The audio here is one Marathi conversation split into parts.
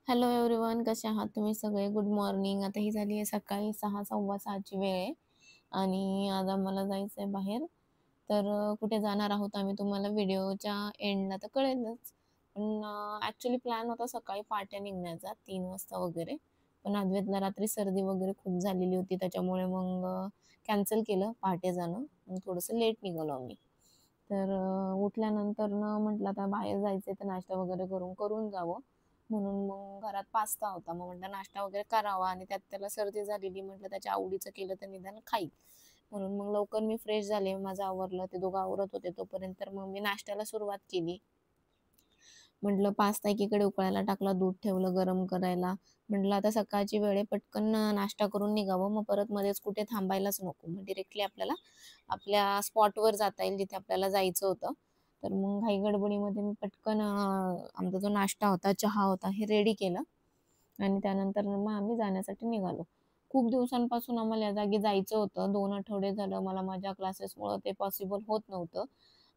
हॅलो एव्हरीवन, कसे आहात तुम्ही सगळे? Good morning. आता ही झाली आहे सकाळी 6, 6:15ची वेळ आहे आणि आज आम्हाला जायचं आहे बाहेर. तर कुठे जाणार आहोत आम्ही तुम्हाला व्हिडिओच्या एंडला तर कळेलच. पण प्लॅन होता सकाळी पहाटे निघण्याचा 3 वाजता वगैरे. पण अद्वैतला रात्री सर्दी वगैरे खूप झालेली होती, त्याच्यामुळे मग कॅन्सल केलं पहाटे जाणं. मग थोडंसं लेट निघालो आम्ही. तर उठल्यानंतरनं म्हटलं आता बाहेर जायचं तर नाश्ता वगैरे करून करून जावं. म्हणून मग घरात पास्ता होता. मग म्हटलं नाश्ता वगैरे करावा आणि त्यात त्याला सर्दी झालेली. म्हटलं त्याच्या आवडीचं केलं तर निदान खाईल. म्हणून मग लवकर मी फ्रेश झाले. माझं आवरलं. ते दोघं आवरत होते तोपर्यंत. तर मग मी नाश्त्याला सुरुवात केली. म्हटलं पास्ता एकीकडे उकळायला टाकला, दूध ठेवलं गरम करायला. म्हटलं आता सकाळची वेळ आहे, पटकन नाश्ता करून निघावं. मग परत मध्येच कुठे थांबायलाच नको. मग डायरेक्टली आपल्याला आपल्या स्पॉटवर जाता येईल जिथे आपल्याला जायचं होतं. तर मग घाई गडबडीमध्ये मी पटकन आमचा जो नाश्ता होता, चहा होता हे रेडी केलं आणि त्यानंतर मग आम्ही जाण्यासाठी निघालो. खूप दिवसांपासून आम्हाला या जागी जायचं होतं. 2 आठवडे झालं मला माझ्या क्लासेसमुळं ते पॉसिबल होत नव्हतं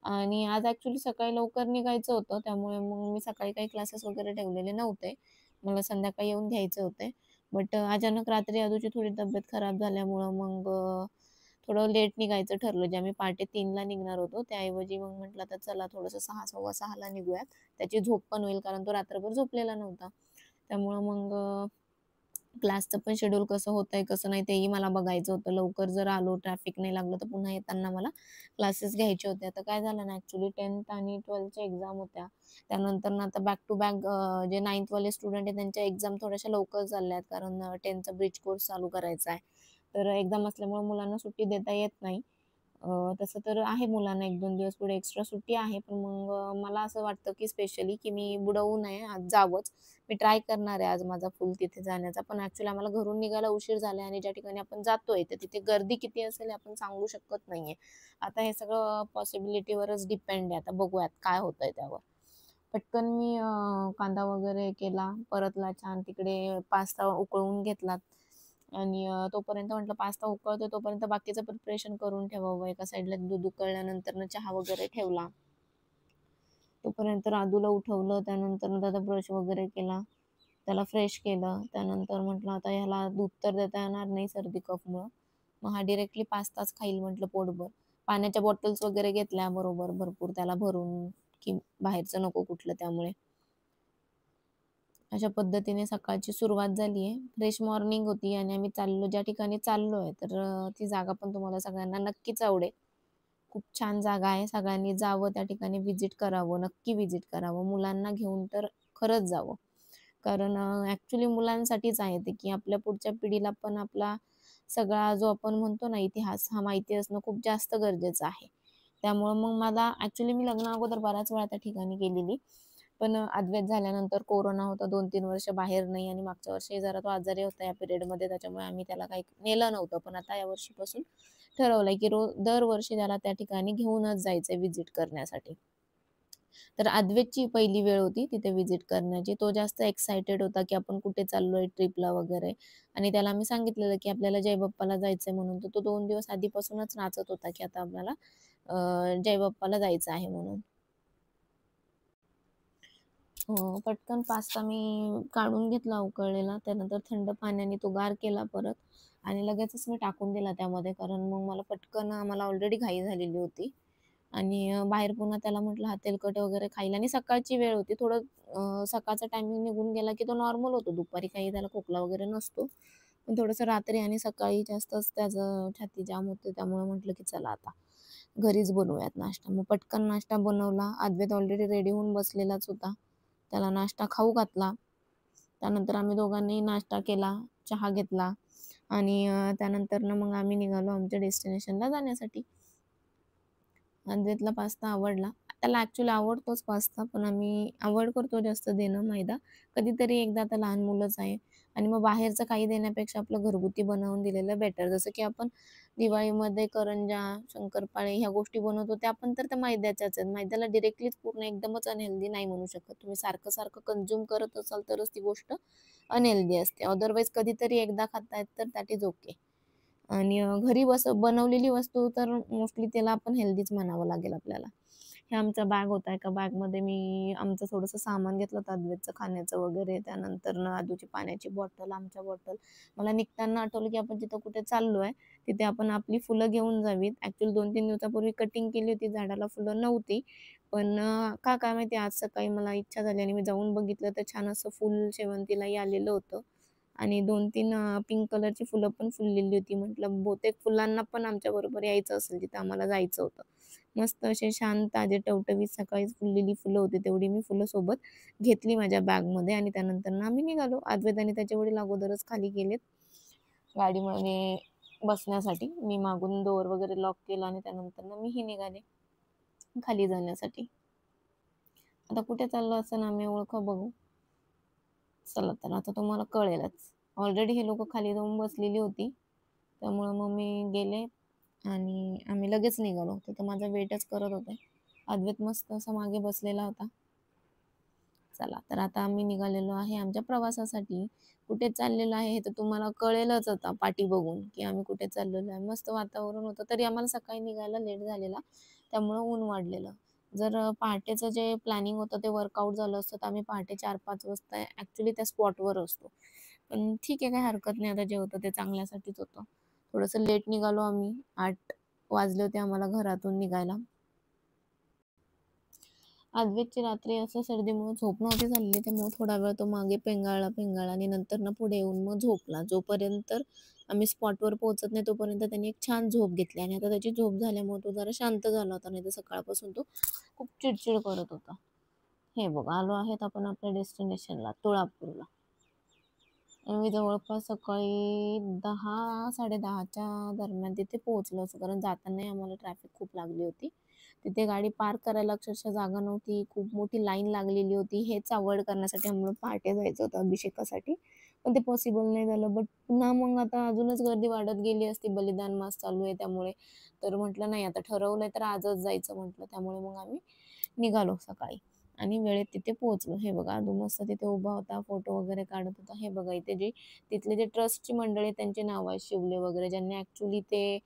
आणि आज सकाळी लवकर निघायचं होतं. त्यामुळे मग मी सकाळी काही क्लासेस वगैरे ठेवलेले नव्हते. मला संध्याकाळी येऊन घ्यायचे होते. बट अचानक रात्री अदूची थोडी तब्येत खराब झाल्यामुळं मग थोडं लेट निघायचं ठरलं. जे आम्ही पहाटे 3ला निघणार होतो, त्याऐवजी मग म्हटलं आता चला थोडंसं 6, 6:15ला निघूयात. त्याची झोप पण होईल कारण तो रात्रभर झोपलेला नव्हता. त्यामुळं मग क्लासचं पण शेड्यूल कसं होतंय, कसं नाही तेही मला बघायचं होतं. लवकर जर आलो, ट्रॅफिक नाही लागलं, तर पुन्हा येताना मला क्लासेस घ्यायचे होते. आता काय झालं ना, 10th आणि 12च्या एक्झाम होत्या. त्यानंतर ना आता बॅक टू बॅक जे 9th वाले स्टुडंट आहेत त्यांच्या एक्झाम थोड्याशा लवकर चालल्या आहेत. कारण 10चा ब्रिज कोर्स चालू करायचा आहे. तर एक्झाम असल्यामुळे मुलांना सुट्टी देता येत नाही. तसं तर आहे मुलांना 1-2 दिवस पुढे एक्स्ट्रा सुट्टी आहे. पण मग मला असं वाटतं, की स्पेशली की मी बुडवू नये, आज जावंच. मी ट्राय करणार आहे आज माझा फुल तिथे जाण्याचा. पण आम्हाला घरून निघायला उशीर झाला आणि ज्या ठिकाणी आपण जातोय, तर तिथे गर्दी किती असेल हे आपण सांगू शकत नाहीये. आता हे सगळं पॉसिबिलिटीवरच डिपेंड आहे. आता बघूयात काय होतंय त्यावर. पटकन मी कांदा वगैरे केला, परतला छान तिकडे पास्ता उकळून घेतला आणि तोपर्यंत म्हटलं पास्ता उकळतोय तोपर्यंत बाकीचं प्रिपरेशन करून ठेवावं. एका साईडला दूध उकळल्यानंतर चहा वगैरे ठेवला. तोपर्यंत राजूला उठवलं. त्यानंतर त्याचा ब्रश वगैरे केला. त्याला फ्रेश केलं. त्यानंतर म्हटलं आता ह्याला दूध तर देता येणार नाही सर्दी कफमुळं. मग हा डायरेक्टली पास्ताच खाईल म्हटलं पोटभर. पाण्याच्या बॉटल्स वगैरे घेतल्या बरोबर भरपूर त्याला भरून, की बाहेरचं नको कुठलं त्यामुळे. अशा पद्धतीने सकाळची सुरुवात झाली आहे. फ्रेश मॉर्निंग होती आणि आम्ही ज्या ठिकाणी चाललोय तर ती जागा पण तुम्हाला सगळ्यांना नक्कीच आवडेल. खूप छान जागा आहे. सगळ्यांनी जावं त्या ठिकाणी व्हिजिट करावं. नक्की व्हिजिट करावं. मुलांना घेऊन तर खरंच जावं. कारण मुलांसाठीच आहे ते, की आपल्या पुढच्या पिढीला पण आपला सगळा जो आपण म्हणतो ना इतिहास हा माहिती असणं खूप जास्त गरजेचं आहे. त्यामुळं मग मला मी लग्ना अगोदर बऱ्याच वेळा त्या ठिकाणी गेलेली. पण अद्वैत झाल्यानंतर कोरोना होता 2-3 वर्ष बाहेर नाही आणि मागच्या वर्षी जरा तो आजारी होता या पिरियडमध्ये त्याच्यामुळे आम्ही त्याला काही नेलं नव्हतं. पण आता या वर्षीपासून ठरवलंय, की दरवर्षी त्याला त्या ठिकाणी घेऊनच जायचंय व्हिजिट करण्यासाठी. तर अद्वैतची पहिली वेळ होती तिथे व्हिजिट करण्याची. तो जास्त एक्सायटेड होता, की आपण कुठे चाललोय ट्रिपला वगैरे आणि त्याला आम्ही सांगितलेलं, की आपल्याला जय बाप्पाला जायचंय म्हणून. तर तो 2 दिवस आधीपासूनच नाचत होता, की आता आपल्याला जय बाप्पाला जायचं आहे म्हणून. पटकन पास्ता मी काढून घेतला उकळलेला. त्यानंतर थंड पाण्याने तो गार केला परत आणि लगेचच मी टाकून दिला त्यामध्ये. कारण मग मला ऑलरेडी घाई झालेली होती आणि बाहेर पुन्हा त्याला म्हटलं हा तेलकट वगैरे खाईल आणि सकाळची वेळ होती. थोडं सकाळचा टायमिंग निघून गेला की तो नॉर्मल होतो. दुपारी काही त्याला खोकला वगैरे नसतो. पण थोडंसं रात्री आणि सकाळी जास्तच त्याचं छाती जाम होते. त्यामुळे म्हटलं की चला आता घरीच बनवूयात नाश्ता. मग पटकन नाश्ता बनवला. अद्वैत ऑलरेडी रेडी होऊन बसलेलाच होता. त्याला नाश्ता खाऊ घातला. त्यानंतर आम्ही दोघांनी नाश्ता केला, चहा घेतला आणि त्यानंतरनं मग आम्ही निघालो आमच्या डेस्टिनेशनला जाण्यासाठी. अद्वैतला पास्ता आवडला. त्याला आवडतोच पास्ता, पण आम्ही अव्हॉइड करतो जास्त देणं मैदा. कधीतरी एकदा आता लहान मुलंच आहे आणि मग बाहेरचं काही देण्यापेक्षा आपलं घरगुती बनवून दिलेलं बेटर. जसं की आपण दिवाळीमध्ये करंज्या, शंकरपाळे ह्या गोष्टी बनवतो, त्या पण तर त्या मैद्याच्याच आहेत. मैद्याला डायरेक्टलीच पूर्ण एकदमच अनहेल्दी नाही म्हणू शकत. तुम्ही सारखं-सारखं कंझ्युम करत असाल तरच ती गोष्ट अनहेल्दी असते. अदरवाईज कधीतरी एकदा खातायत तर दॅट इज ओके. आणि घरी बनवलेली वस्तू तर मोस्टली त्याला आपण हेल्दीच म्हणावं लागेल आपल्याला. हे आमचा बॅग होता. एका बॅगमध्ये मी आमचं थोडंसं सामान घेतलं होतं अद्वैतचं खाण्याचं वगैरे. त्यानंतर आदूची पाण्याची बॉटल, आमच्या बॉटल. मला निघताना आठवलं की आपण जिथं कुठे चाललोय तिथे आपण आपली फुलं घेऊन जावीत. ॲक्च्युअली 2-3 दिवसापूर्वी कटिंग केली होती, झाडाला फुलं नव्हती. पण का काय माहिती आज सकाळी मला इच्छा झाली आणि मी जाऊन बघितलं तर छान असं फुल शेवंतीलाही आलेलं होतं आणि 2-3 पिंक कलरची फुलं पण फुललेली होती. म्हटलं बहुतेक फुलांना पण आमच्याबरोबर यायचं असेल जिथं आम्हाला जायचं होतं. मस्त असे छान ताजे टवटवीत सकाळीच फुललेली फुलं होती. तेवढी मी फुलं सोबत घेतली माझ्या बॅगमध्ये आणि त्यानंतर आम्ही निघालो. अद्वैत आणि त्याचे वडील अगोदरच खाली गेलेत गाडीमध्ये बसण्यासाठी. मी मागून डोअर वगैरे लॉक केला आणि त्यानंतर मीही निघाले खाली जाण्यासाठी. आता कुठे चाललो असं आम्ही ओळखं बघू. चला तर आता तुम्हाला कळेलच. ऑलरेडी हे लोकं खाली जाऊन बसलेली होती. त्यामुळं मग मी गेले आणि आम्ही लगेच निघालो. तिथं माझा वेटच करत होते. अद्वैत मस्त असा मागे बसलेला होता. चला तर आता आम्ही निघालेलो आहे आमच्या प्रवासासाठी. कुठे चाललेलो आहे हे तर तुम्हाला कळेलच आता पाठी बघून की आम्ही कुठे चाललेलो आहे. मस्त वातावरण होतं. तरी आम्हाला सकाळी निघायला लेट झालेला. त्यामुळं ऊन वाढलेलं. जर पहाटेचं जे प्लॅनिंग होतं ते वर्कआउट झालं असतं तर आम्ही पहाटे 4-5 वाजता ॲक्च्युअली त्या स्पॉटवर असतो. पण ठीक आहे काही हरकत नाही. आता जे होतं ते चांगल्यासाठीच होतं. थोडंसं लेट निघालो आम्ही. 8 वाजले होते आम्हाला घरातून निघायला. अद्वैतची रात्री असं सर्दीमुळे झोप नव्हती झालेली त्यामुळे थोडा वेळ तो मागे पेंगाळला आणि नंतर पुढे येऊन मग झोपला. जोपर्यंत आम्ही स्पॉटवर पोहोचत नाही तोपर्यंत त्याने एक छान झोप घेतली आणि आता त्याची झोप झाल्यामुळे तो जरा शांत झाला होता. नाही तर सकाळपासून तो खूप चिडचिड करत होता. हे बघा आलो आहेत आपण आपल्या डेस्टिनेशनला तुळापूरला. मी जवळपास सकाळी 10-10:30च्या दरम्यान तिथे पोहोचलो असं कारण जातानाही आम्हाला ट्रॅफिक खूप लागली होती. तिथे गाडी पार्क करायला अक्षरशः जागा नव्हती. खूप मोठी लाईन लागलेली होती. हेच अव्हॉइड करण्यासाठी आम्हाला पहाटे जायचं होतं अभिषेकासाठी. पण ते पॉसिबल नाही झालं. बट पुन्हा मग आता अजूनच गर्दी वाढत गेली असती. बलिदान मास चालू आहे त्यामुळे. तर म्हटलं नाही आता ठरवलंय तर आजच जायचं म्हटलं. त्यामुळे मग आम्ही निघालो सकाळी आणि वेळेत तिथे पोहोचलो. हे बघा आदू मस्त तिथे उभा होता, फोटो वगैरे काढत होता. हे बघा इथे तिथले जे ट्रस्टची मंडळी त्यांची नावं आहेत शिवले वगैरे ज्यांनी ॲक्च्युअली ते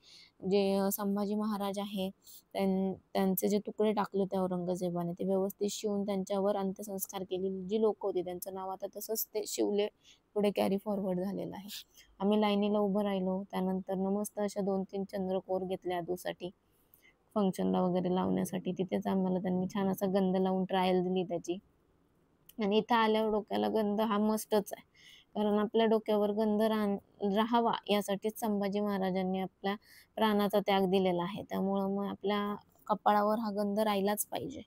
जे संभाजी महाराज आहे त्यांचे जे तुकडे टाकले होते औरंगजेबाने ते व्यवस्थित शिवून त्यांच्यावर अंत्यसंस्कार केलेली जी लोकं होती त्यांचं नाव आता तसंच ते शिवले पुढे कॅरी फॉरवर्ड झालेलं आहे. आम्ही लाईनीला उभं राहिलो. त्यानंतर मस्त अशा 2-3 चंद्रकोर घेतले आदूसाठी. फंक्शनला वगैरे लावण्यासाठी. तिथेच आम्हाला त्यांनी छान असा गंध लावून ट्रायल दिली त्याची. आणि इथं आल्यावर डोक्याला गंध हा मस्टच आहे. कारण आपल्या डोक्यावर गंध राहावा यासाठीच संभाजी महाराजांनी आपल्या प्राणाचा त्याग दिलेला आहे. त्यामुळं मग आपल्या कपाळावर हा गंध राहिलाच पाहिजे.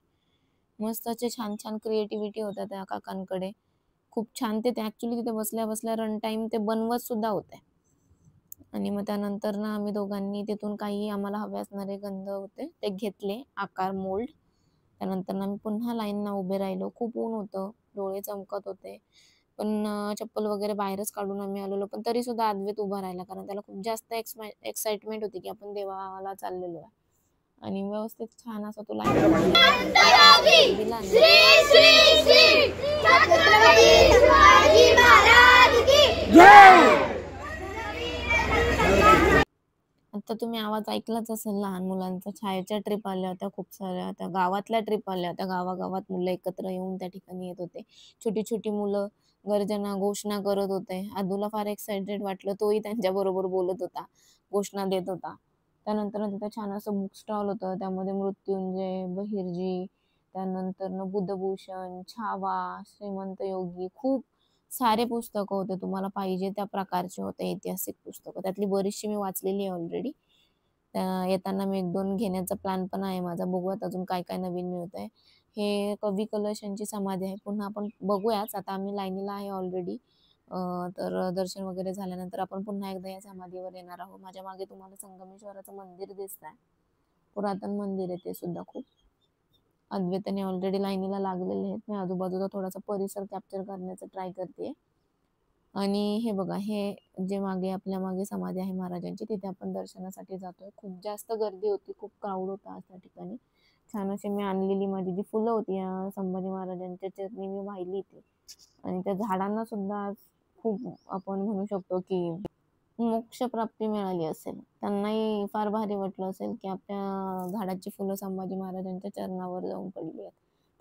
मस्त असे छान-छान क्रिएटिव्हिटी होत्या त्या काकांकडे. खूप छान ते ॲक्च्युअली तिथे बसल्या-बसल्या रन टाईम ते बनवत सुद्धा होते. आणि मग त्यानंतर आम्ही दोघांनी तिथून काही आम्हाला हवे असणारे गंध होते ते घेतले आकार मोल्ड. त्यानंतर आम्ही पुन्हा लाईनला उभे राहिलो. खूप ऊन होतं, डोळे चमकत होते. पण चप्पल वगैरे बाहेरच काढून आम्ही आलेलो. पण तरीसुद्धा अद्वैत उभा राहिला कारण त्याला खूप जास्त एक्साइटमेंट होती की आपण देवाला चाललेलो आहे. आणि व्यवस्थित छान असा तो लाईन दिला श्री श्री श्री छत्रपती शिवाजी महाराज की जय. आता तुम्ही आवाज ऐकलाच असेल लहान मुलांचा. शाळेच्या ट्रिप आल्या होत्या खूप साऱ्या. त्या गावातल्या ट्रिप आल्या होत्या. गावागावात मुलं एकत्र येऊन त्या ठिकाणी येत होते. छोटी-छोटी मुलं गर्जना, घोषणा करत होते. आदूला फार एक्साइटेड वाटलं. तोही त्यांच्याबरोबर बोलत होता, घोषणा देत होता. त्यानंतर तिथं छान असं बुक स्टॉल होतं. त्यामध्ये मृत्युंजय, बहिर्जी, त्यानंतर बुद्धभूषण, छावा, श्रीमंत योगी खूप सारे पुस्तकं होते. तुम्हाला पाहिजे त्या प्रकारचे होते ऐतिहासिक पुस्तकं. त्यातली बरीचशी मी वाचलेली आहे ऑलरेडी. येताना मी 1-2 घेण्याचा प्लॅन पण आहे माझा. बघूयात अजून काय-काय नवीन मिळतंय. हे कवी कलश यांची समाधी आहे. पुन्हा आपण बघूयाच. आता आम्ही लाईनीला आहे ऑलरेडी. तर दर्शन वगैरे झाल्यानंतर आपण पुन्हा एकदा या समाधीवर येणार आहोत. माझ्या मागे तुम्हाला संगमेश्वराचं मंदिर दिसतंय. पुरातन मंदिर आहे ते सुद्धा खूप. अद्वैताने ऑलरेडी लाईनीला लागलेले आहेत. मी आजूबाजूचा थोडासा परिसर कॅप्चर करण्याचा ट्राय करते. आणि हे बघा हे जे मागे आपल्या मागे समाधी आहे महाराजांची तिथे आपण दर्शनासाठी जातोय. खूप जास्त गर्दी होती, खूप क्राऊड होता आज त्या ठिकाणी. छान अशी मी आणलेली माझी जी फुलं होती संभाजी महाराजांच्या चरणी मी वाहिली इथे आणि त्या झाडांना सुद्धा खूप आपण म्हणू शकतो की मोक्षप्राप्ती मिळाली असेल. त्यांनाही फार भारी वाटलं असेल, की आपल्या झाडाची फुलं संभाजी महाराजांच्या चरणावर जाऊन पडली आहेत.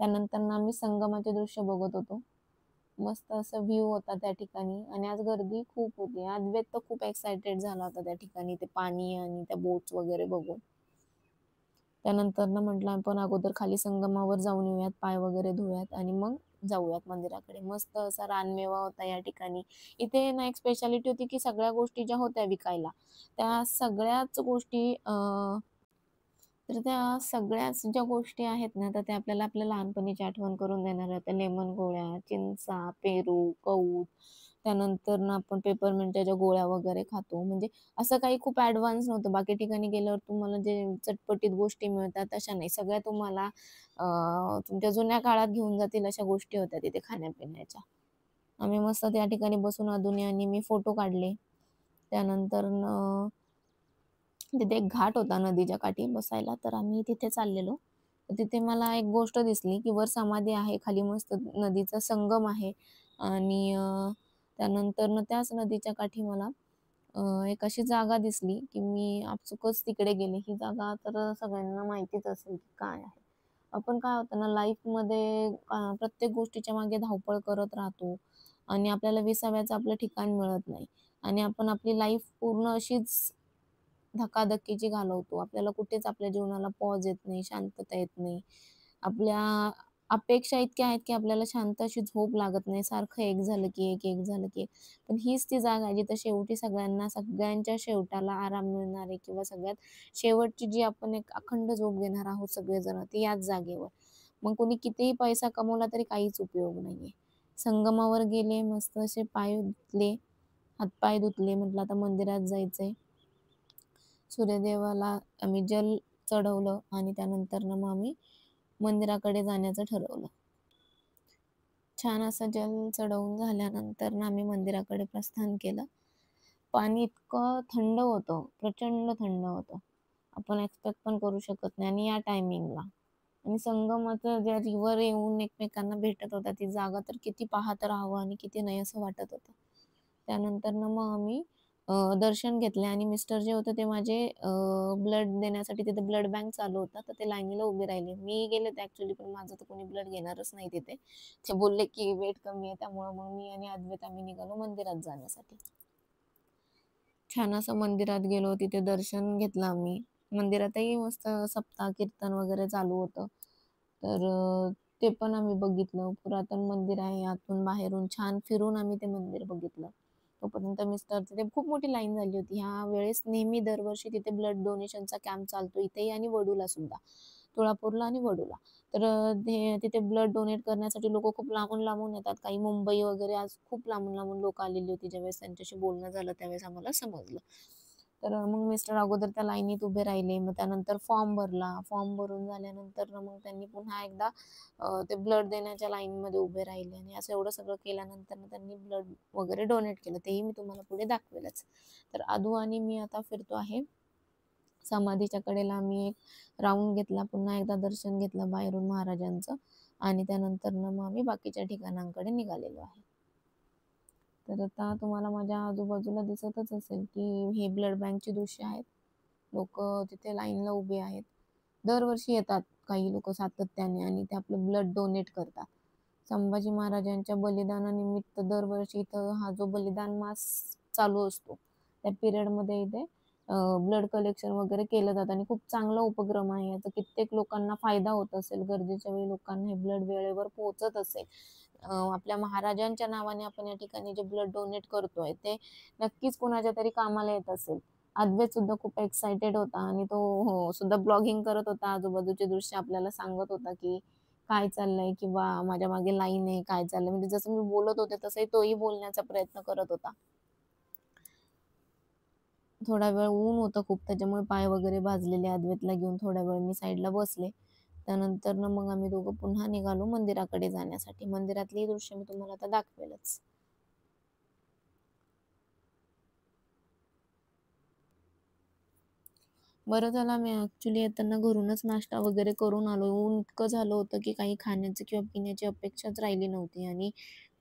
त्यानंतर आम्ही संगमाचे दृश्य बघत होतो. मस्त असं व्ह्यू होता त्या ठिकाणी आणि आज गर्दी खूप होती. अद्वैत तर खूप एक्सायटेड झाला होता त्या ठिकाणी ते पाणी आणि त्या बोट्स वगैरे बघून. त्यानंतर म्हटलं आपण अगोदर खाली संगमावर जाऊन येऊयात, पाय वगैरे धुऊयात आणि मग जाऊयात मंदिराकडे. मस्त असा रानमेवा होता या ठिकाणी. इथे ना एक स्पेशालिटी होती, की सगळ्या गोष्टी ज्या होत्या विकायला, त्या सगळ्याच गोष्टी तर त्या सगळ्याच ज्या गोष्टी आहेत ना, तर त्या आपल्याला आपल्या लहानपणीची आठवण करून देणाऱ्या होत्या. लेमन गोळ्या, चिंचा, पेरू, कौथ, त्यानंतर आपण पेपरमिंटच्या ज्या गोळ्या वगैरे खातो. म्हणजे असं काही खूप ॲडव्हान्स नव्हतं. बाकी ठिकाणी गेल्यावर तुम्हाला जे चटपटीत गोष्टी मिळतात तशा नाही. सगळ्या तुम्हाला तुमच्या जुन्या काळात घेऊन जातील अशा गोष्टी होत्या तिथे खाण्यापिण्याच्या. आम्ही मस्त त्या ठिकाणी बसून अधुनी आणि मी फोटो काढले. त्यानंतर तिथे एक घाट होता नदीच्या काठी बसायला, तर आम्ही तिथे चाललेलो. तर तिथे मला एक गोष्ट दिसली, की वर समाधी आहे, खाली मस्त नदीचा संगम आहे आणि त्यानंतर त्याच नदीच्या काठी मला एक अशी जागा दिसली, की मी आपसुकच तिकडे गेले. ही जागा तर सगळ्यांना माहितीच असेल, की काय आहे. आपण काय होतं ना लाईफमध्ये प्रत्येक गोष्टीच्या मागे धावपळ करत राहतो आणि आपल्याला विसाव्याचं आपलं ठिकाण मिळत नाही आणि आपण आपली लाईफ पूर्ण अशीच धकाधकीची घालवतो. आपल्याला कुठेच आपल्या जीवनाला पॉज येत नाही, शांतता येत नाही. आपल्या अपेक्षा इतक्या आहेत, की आपल्याला शांत अशी झोप लागत नाही. सारखं एक झालं की एक, एक झालं की एक. पण हीच ती जागा आहे जिथं शेवटी सगळ्यांना सगळ्यांच्या शेवटाला आराम मिळणार आहे किंवा सगळ्यात शेवटची जी आपण एक अखंड झोप घेणार आहोत सगळेजण, ती याच जागेवर. मग कोणी कितीही पैसा कमवला तरी काहीच उपयोग नाहीये. संगमावर गेले, मस्त असे पाय धुतले, हातपाय धुतले. म्हटलं आता मंदिरात जायचंय. सूर्यदेवाला आम्ही जल चढवलं आणि त्यानंतरनं मग आम्ही मंदिराकडे जाण्याचं ठरवलं. छान असं जल चढवून झाल्यानंतर ना आम्ही मंदिराकडे प्रस्थान केलं. पाणी इतकं थंड होतं, प्रचंड थंड होतं. आपण एक्सपेक्ट पण करू शकत नाही आणि या टायमिंगला. आणि संगमाचं ज्या रिव्हर येऊन एकमेकांना भेटत होता, ती जागा तर किती पाहत राहावं आणि किती नाही असं वाटत होतं. त्यानंतरनं मग आम्ही दर्शन घेतले आणि मिस्टर जे होते ते माझे ब्लड देण्यासाठी तिथे ब्लड बँक चालू होता, तर ते लाईनीला उभे राहिले. मी गेले होते ॲक्चुअली, पण माझं तर कोणी ब्लड घेणारच नाही तिथे. ते बोलले की वेट कमी आहे, त्यामुळं मग मी आणि अद्वैत आम्ही निघालो मंदिरात जाण्यासाठी. छान असं मंदिरात गेलो, तिथे दर्शन घेतलं आम्ही. मंदिरातही मस्त सप्ताह कीर्तन वगैरे चालू होतं. तर ते पण आम्ही बघितलं. पुरातन मंदिर आहे. आतून बाहेरून छान फिरून आम्ही ते मंदिर बघितलं. तोपर्यंत मिस्टर तिथे खूप मोठी लाईन झाली होती. ह्या वेळेस नेहमी दरवर्षी तिथे ब्लड डोनेशनचा कॅम्प चालतो इथेही आणि वडूला सुद्धा. तुळापूरला आणि वडूला. तर ते तिथे ब्लड डोनेट करण्यासाठी लोकं खूप लांबून-लांबून येतात. काही मुंबई वगैरे आज खूप लांबून-लांबून लोकं आलेली होती. ज्यावेळेस त्यांच्याशी बोलणं झालं त्यावेळेस आम्हाला समजलं. तर मग मिस्टर अगोदर त्या लाईनीत उभे राहिले. मग त्यानंतर फॉर्म भरला. फॉर्म भरून झाल्यानंतर मग त्यांनी पुन्हा एकदा ते ब्लड देण्याच्या लाईनमध्ये उभे राहिले आणि असं एवढं सगळं केल्यानंतर मग त्यांनी ब्लड वगैरे डोनेट केलं. तेही मी तुम्हाला पुढे दाखवेलच. तर आदू आणि मी आता फिरतो आहे. समाधीच्या कडेला आम्ही एक राउंड घेतला. पुन्हा एकदा दर्शन घेतलं बाहेरून महाराजांचं आणि त्यानंतरनं मग आम्ही बाकीच्या ठिकाणांकडे निघालेलो आहे. तर आता तुम्हाला माझ्या आजूबाजूला दिसतच असेल, की हे ब्लड बँकची दृश्य आहेत. लोकं तिथे लाईनला उभे आहेत. दरवर्षी येतात काही लोकं सातत्याने आणि ते आपलं ब्लड डोनेट करतात. संभाजी महाराजांच्या बलिदानानिमित्त दरवर्षी इथं हा जो बलिदान मास चालू असतो, त्या पिरियडमध्ये इथे ब्लड कलेक्शन वगैरे केलं जातं आणि खूप चांगला उपक्रम आहे. याचा कित्येक लोकांना फायदा होत असेल. गरजेच्या वेळी लोकांना हे ब्लड वेळेवर पोहोचत असेल. आपल्या महाराजांच्या नावाने आपण या ठिकाणी जे ब्लड डोनेट करतोय, ते नक्कीच कुणाच्या तरी कामाला येत असेल. अद्वैत सुद्धा खूप एक्साइटेड होता आणि तो हो, सुद्धा ब्लॉगिंग करत होता. आजूबाजूचे दृश्य आपल्याला सांगत होता, की काय चाललंय किंवा माझ्या मागे लाईन आहे, काय चाललंय. म्हणजे जसं मी बोलत होते, तसंही तोही बोलण्याचा प्रयत्न करत होता. थोडा वेळ ऊन होतं खूप, त्याच्यामुळे पाय वगैरे भाजलेले. अद्वैतला घेऊन थोडा वेळ मी साईडला बसले. त्यानंतरनं मग आम्ही दोघं पुन्हा निघालो मंदिराकडे जाण्यासाठी. मंदिरातली दृश्य मी तुम्हाला आता दाखवेलच. बरं झालं मी ॲक्चुअली येताना घरूनच नाश्ता वगैरे करून आलो. ऊन इतकं झालं होतं, की काही खाण्याची किंवा पिण्याची अपेक्षाच राहिली नव्हती आणि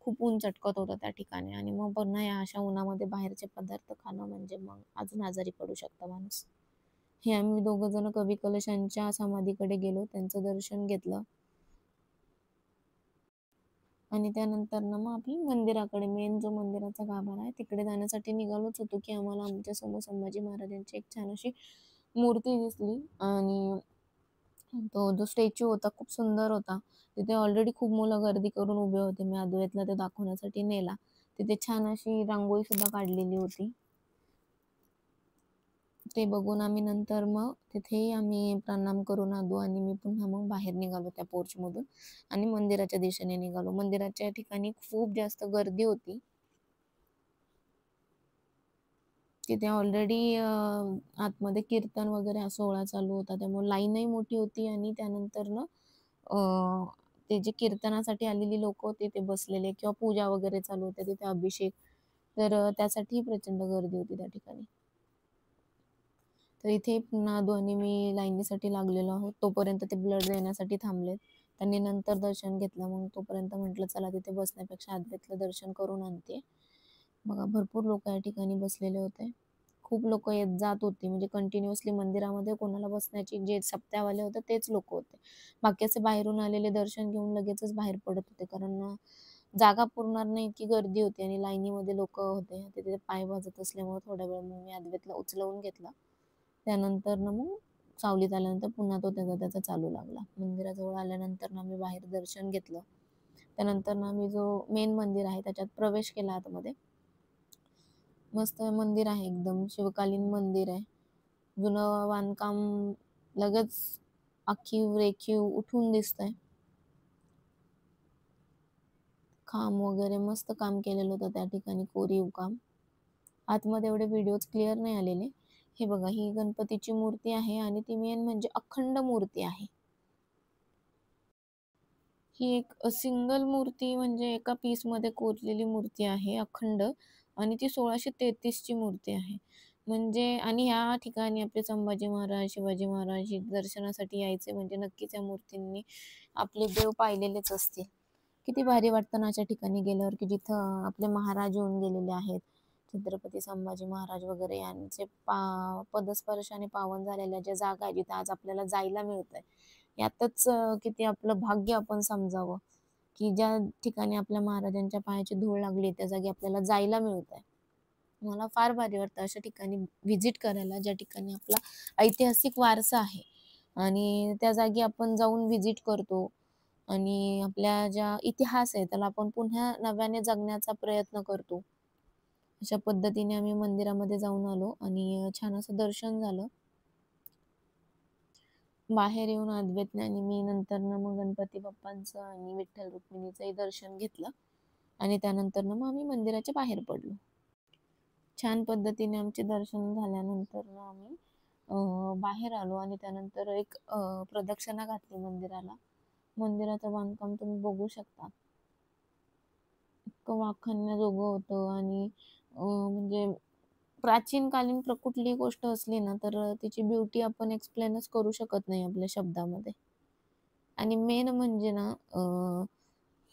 खूप ऊन चटकत होतं त्या ठिकाणी आणि मग पुन्हा या अशा उन्हामध्ये बाहेरचे पदार्थ खाणं म्हणजे मग अजून आजारी पडू शकतं माणूस. हे आम्ही दोघं जण कवी कलशांच्या समाधीकडे गेलो, त्यांचं दर्शन घेतलं आणि त्यानंतर ना मग आपली मंदिराकडे, मेन जो मंदिराचा गाभारा आहे तिकडे जाण्यासाठी निघालोच होतो, की आम्हाला आमच्या समोर संभाजी महाराजांची एक छान अशी मूर्ती दिसली आणि तो जो स्टॅच्यू होता खूप सुंदर होता. तिथे ऑलरेडी खूप मुलं गर्दी करून उभे होते. मी अद्वैतला ते दाखवण्यासाठी नेला. तिथे छान अशी रांगोळी सुद्धा काढलेली होती. ते बघून आम्ही नंतर मग तिथेही आम्ही प्रणाम करून आलो आणि मी पुन्हा मग बाहेर निघालो त्या पोर्चमधून आणि मंदिराच्या दिशेने निघालो. मंदिराच्या ठिकाणी खूप जास्त गर्दी होती. तिथे ऑलरेडी आतमध्ये कीर्तन वगैरे हा सोहळा चालू होता. त्यामुळे लाईनही मोठी होती आणि त्यानंतर ना अ, ते जे कीर्तनासाठी आलेली लोकं होते ते बसलेले किंवा पूजा वगैरे चालू होत्या तिथे अभिषेक. तर त्यासाठीही प्रचंड गर्दी होती त्या ठिकाणी. तर इथे पुन्हा दोन्ही मी लाईनीसाठी लागलेलो आहोत. तोपर्यंत ते ब्लड देण्यासाठी थांबलेत. त्यांनी नंतर दर्शन घेतलं. मग तोपर्यंत म्हटलं चला तिथे बसण्यापेक्षा आतल्यातलं दर्शन करून आणते. बघा भरपूर लोकं या ठिकाणी बसलेले होते. खूप लोकं येत जात होती. म्हणजे कंटिन्युअसली मंदिरामध्ये कोणाला बसण्याची जे सप्त्यावाले होते तेच लोकं होते. बाकी असे बाहेरून आलेले दर्शन घेऊन लगेचच बाहेर पडत होते. कारण जागा पुरणार नाही इतकी गर्दी होती आणि लाईनीमध्ये लोकं होते. तिथे पाय भाजत असल्यामुळे थोडा वेळ मग मी अद्वैतला उचलवून घेतला. त्यानंतर ना मग सावलीत आल्यानंतर पुन्हा तो त्याचा चालू लागला. मंदिराजवळ आल्यानंतर ना मी बाहेर दर्शन घेतलं. त्यानंतर ना मी जो मेन मंदिर आहे त्याच्यात प्रवेश केला आतमध्ये. मस्त मंदिर आहे एकदम शिवकालीन मंदिर आहे. जुनं बांधकाम लगेच आखीव रेखीव उठून दिसतंय. खांब वगैरे मस्त काम केलेलं होतं त्या ठिकाणी कोरीव काम. आतमध्ये एवढे व्हिडिओज क्लिअर नाही आलेले. हे बघा ही गणपतीची मूर्ती आहे आणि ती मेन म्हणजे अखंड मूर्ती आहे. ही एक सिंगल मूर्ती म्हणजे एका पीसमध्ये कोरलेली मूर्ती आहे अखंड आणि ती 1633 ची मूर्ती आहे. म्हणजे आणि ह्या ठिकाणी आपले संभाजी महाराज, शिवाजी महाराज हे दर्शनासाठी यायचे म्हणजे नक्कीच या मूर्तींनी आपले देव पाहिलेलेच असतील. किती भारी वाटतं ना अशा ठिकाणी गेल्यावर, की जिथं आपले महाराज येऊन गेलेले आहेत. छत्रपती संभाजी महाराज वगैरे यांचे पदस्पर्शाने पावन झालेल्या ज्या जागा आहेत, जिथं आज आपल्याला जायला मिळतंय. यातच किती आपलं भाग्य आपण समजावं, की ज्या ठिकाणी आपल्या महाराजांच्या पायाची धूळ लागली, त्या जागी आपल्याला जायला मिळतंय. मला फार भारी वाटतं अशा ठिकाणी व्हिजिट करायला, ज्या ठिकाणी आपला ऐतिहासिक वारसा आहे आणि त्या जागी आपण जाऊन व्हिजिट करतो आणि आपल्या ज्या इतिहास आहे, त्याला आपण पुन्हा नव्याने जगण्याचा प्रयत्न करतो. अशा पद्धतीने आम्ही मंदिरामध्ये जाऊन आलो आणि छान असं दर्शन झालं. बाहेर येऊन अद्वैतने आणि मी नंतर ना मग गणपती बाप्पांचं आणि विठ्ठल रुक्मिणीचंही दर्शन घेतलं आणि त्यानंतर ना मग आम्ही मंदिराच्या बाहेर पडलो. छान पद्धतीने आमचे दर्शन झाल्यानंतर ना आम्ही बाहेर आलो आणि त्यानंतर एक प्रदक्षिणा घातली मंदिराला. मंदिराचं बांधकाम तुम्ही बघू शकता. इतकं वाखाणण्याजोगं होतं आणि म्हणजे प्राचीनकालीन कुठलीही गोष्ट असली ना, तर तिची ब्युटी आपण एक्सप्लेनच करू शकत नाही आपल्या शब्दामध्ये. आणि मेन म्हणजे ना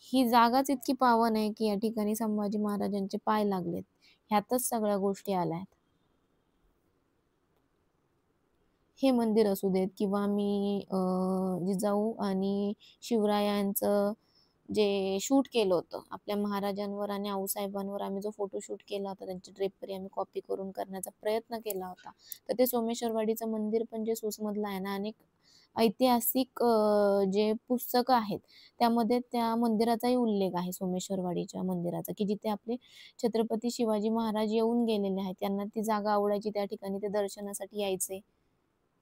ही जागाच इतकी पावन आहे, की या ठिकाणी संभाजी महाराजांचे पाय लागलेत. ह्यातच सगळ्या गोष्टी आल्यात. हे मंदिर असू देत किंवा मी जिजाऊ आणि शिवरायांचं जे शूट केलं होतं, आपल्या महाराजांवर आणि आऊसाहेबांवर आम्ही जो फोटो शूट केला होता, त्यांची ड्रेपरी आम्ही कॉपी करून करण्याचा प्रयत्न केला होता. तर ते सोमेश्वरवाडीचं मंदिर पण जे सूसमधलं आहे ना, अनेक ऐतिहासिक जे पुस्तकं आहेत, त्यामध्ये त्या मंदिराचाही उल्लेख आहे सोमेश्वरवाडीच्या मंदिराचा, की जिथे आपले छत्रपती शिवाजी महाराज येऊन गेलेले आहेत. त्यांना ती जागा आवडायची, त्या ठिकाणी ते दर्शनासाठी यायचे.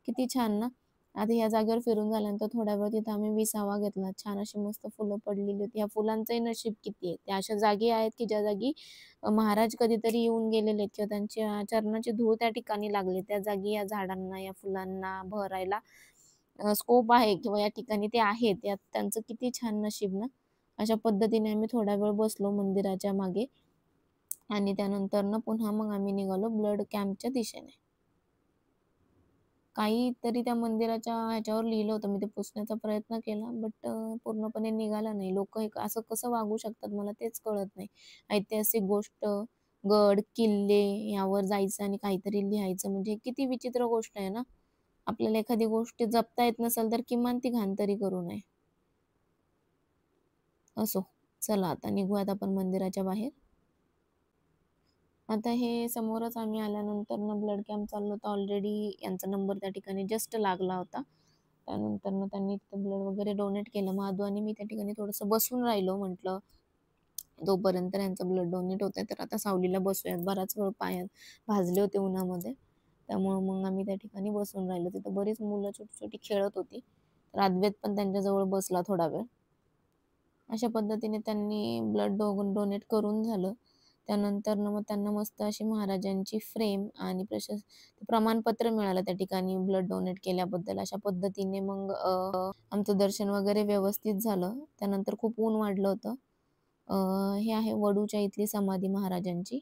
किती छान ना. आता ह्या जागेवर फिरून झाल्यानंतर थोड्या वेळ तिथं आम्ही विसावा घेतला. छान अशी मस्त फुलं पडलेली होती. ह्या फुलांचंही नशीब किती आहे. त्या अशा जागी आहेत, की ज्या जागी महाराज कधीतरी येऊन गेलेले किंवा त्यांच्या चरणाची धूळ त्या ठिकाणी लागली. त्या जागी या झाडांना, या फुलांना बहरायला स्कोप आहे किंवा या ठिकाणी ते आहेत. यात त्यांचं किती छान नशीब ना. अशा पद्धतीने आम्ही थोडा वेळ बसलो मंदिराच्या मागे आणि त्यानंतर ना पुन्हा मग आम्ही निघालो ब्लड कॅम्पच्या दिशेने. काहीतरी त्या मंदिराच्या ह्याच्यावर लिहिलं होतं. मी ते पुसण्याचा प्रयत्न केला, बट पूर्णपणे निघाला नाही. लोकं हे असं कसं वागू शकतात मला तेच कळत नाही. ऐतिहासिक गोष्ट, गड, किल्ले यावर जायचं आणि काहीतरी लिहायचं म्हणजे किती विचित्र गोष्ट आहे ना. आपल्याला एखादी गोष्ट जपता येत नसेल तर किमान ती घाण तरी करू नये. असो, चला आता निघूयात आपण मंदिराच्या बाहेर. आता हे समोरच आम्ही आल्यानंतर ब्लड कॅम्प चालू होता. ऑलरेडी यांचा नंबर त्या ठिकाणी जस्ट लागला होता. त्यानंतर त्यांनी तिथं ब्लड वगैरे डोनेट केलं. माधू आणि मी त्या ठिकाणी थोडंसं बसून राहिलो. म्हटलं जोपर्यंत यांचं ब्लड डोनेट होतंय तर आता सावलीला बसूयात. बराच वेळ पाय भाजले होते उन्हामध्ये. त्यामुळं मग आम्ही त्या ठिकाणी बसून राहिलो. तिथं बरीच मुलं छोटी-छोटी खेळत होती. तर अद्वैत पण त्यांच्याजवळ बसला थोडा वेळ. अशा पद्धतीने त्यांनी ब्लड डोनेट करून झालं. त्यानंतर मग त्यांना मस्त अशी महाराजांची फ्रेम आणि प्रमाणपत्र मिळालं त्या ठिकाणी ब्लड डोनेट केल्याबद्दल. अशा पद्धतीने मग आमचं दर्शन वगैरे व्यवस्थित झालं. त्यानंतर खूप ऊन वाढलं होतं. हे आहे वडूच्या इथली समाधी महाराजांची.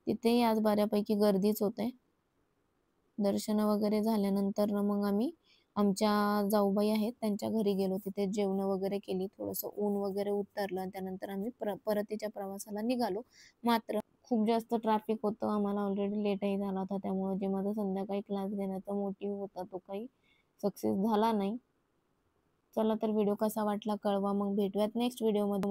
तिथेही आज बऱ्यापैकी गर्दीच होते. दर्शनं वगैरे झाल्यानंतर मग आम्ही आमच्या जाऊबाई आहेत त्यांच्या घरी गेलो. तिथे जेवणं वगैरे केली. थोडंसं ऊन वगैरे उतरलं आणि त्यानंतर आम्ही परतीच्या प्रवासाला निघालो. मात्र खूप जास्त ट्रॅफिक होतं. आम्हाला ऑलरेडी लेटही झाला होता. त्यामुळे जे माझा संध्याकाळी क्लास घेण्याचा मोटिव्ह होता तो काही सक्सेस झाला नाही. चला तर व्हिडिओ कसा वाटला कळवा. मग भेटूयात नेक्स्ट व्हिडिओमध्ये.